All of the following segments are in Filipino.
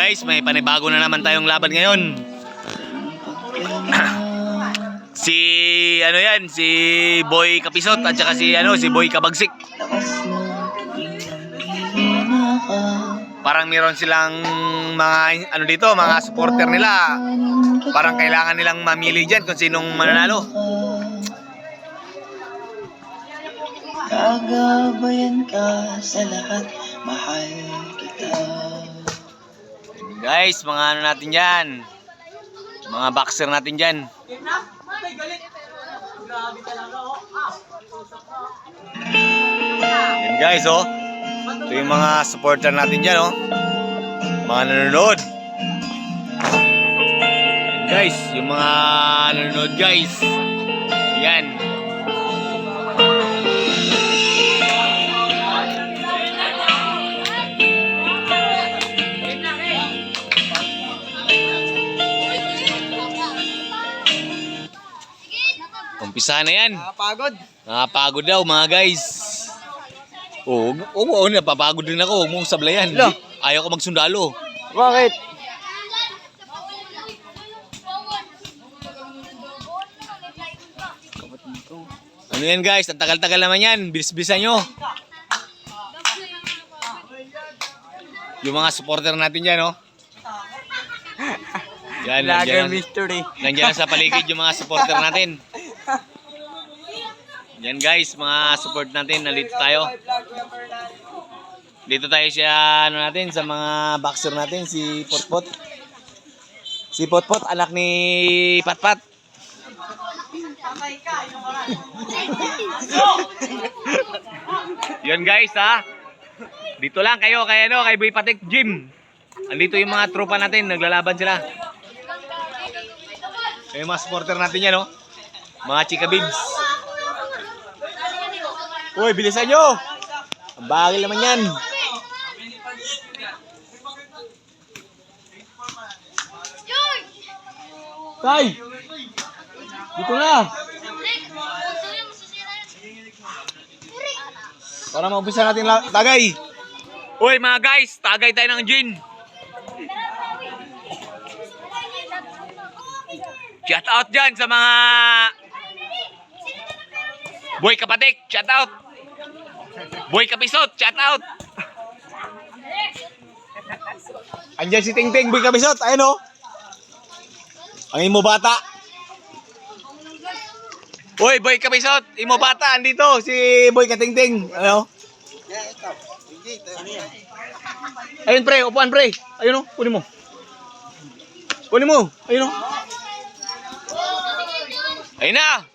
guys, may panibago na naman tayong laban ngayon. Si si Boy Kapisot at saka si Boy Kabagsik. Parang meron silang mga dito, mga supporter nila. Parang kailangan nilang mamili diyan kung sinong mananalo. Kagabayan ka sa lahat, mahal kita. Guys, mga natin dyan. Mga boxer natin dyan. Yan guys, oh. Ito yung mga supporter natin dyan, oh. Mga nanonood. Yan guys, yung mga nanonood guys. Yan. Umpisa na yan. Nakapagod. Nakapagod daw mga guys. Oo, napapagod din ako. Huwag mong sablayan. Lo. Ayaw ko magsundalo. Bakit? Ano yan guys? Ang tagal-tagal naman yan. Bilis-bilisan nyo. Yung mga supporter natin dyan, oh. Yan, Vlogger mystery. nandiyan sa paligid yung mga supporter natin. Yan guys, mga support natin. Nandito tayo. Dito tayo siya, natin, sa mga boxer natin. Si Potpot. Si Potpot, anak ni Patpat. Yan guys, ha. Dito lang kayo kay Boy Patik Gym. Andito yung mga tropa natin, naglalaban sila. Yung mga supporter natin yan, no? Mga chika bibs. Uy, bilisan nyo! Ang bagil naman yan. Tay! Dito na! Para maumpisa natin tagay. Uy mga guys, tagay tayo ng gin. Shout out dyan sa mga Boy Kapatik, shout out. Boy Kapisot, shout out. Andyan si Ting Ting, Boy Kapisot, ayun o. Ang imo bata. Uy, Boy Kapisot, imo bata, andito si Boy Katingting. Ano? Ayun pre, upuan pre. Ayun o, kunin mo. Kunin mo, ayun o. Ayun na.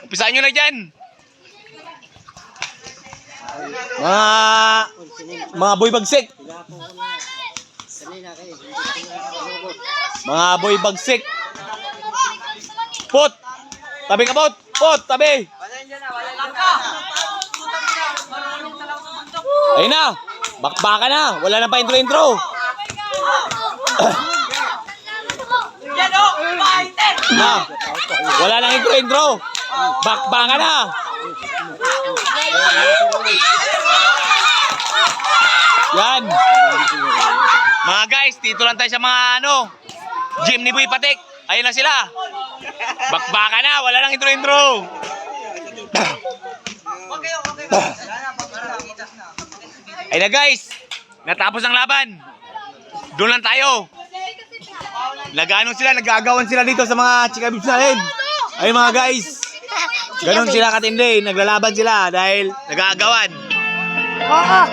Umpisahan nyo na dyan. Mga boy bagsik. Mga boy bagsik. Pot. Tabi ka, Pot. Pot, tabi. Ayun na. Bakbaka na. Wala na pa intro-intro. Wala nang intro-intro. Bakbaka na. Yan. Mga guys, dito lang tayo sa mga gym ni Boy Patik. Ayun na sila. Bakbaka na, wala nang intro-intro. Ayun na guys, natapos ang laban. Doon lang tayo. Nag-agawan sila dito sa mga chika bibs natin. Ayun mga guys. Ganon sila katindi, naglalaban sila dahil nag-aagawan. Oo.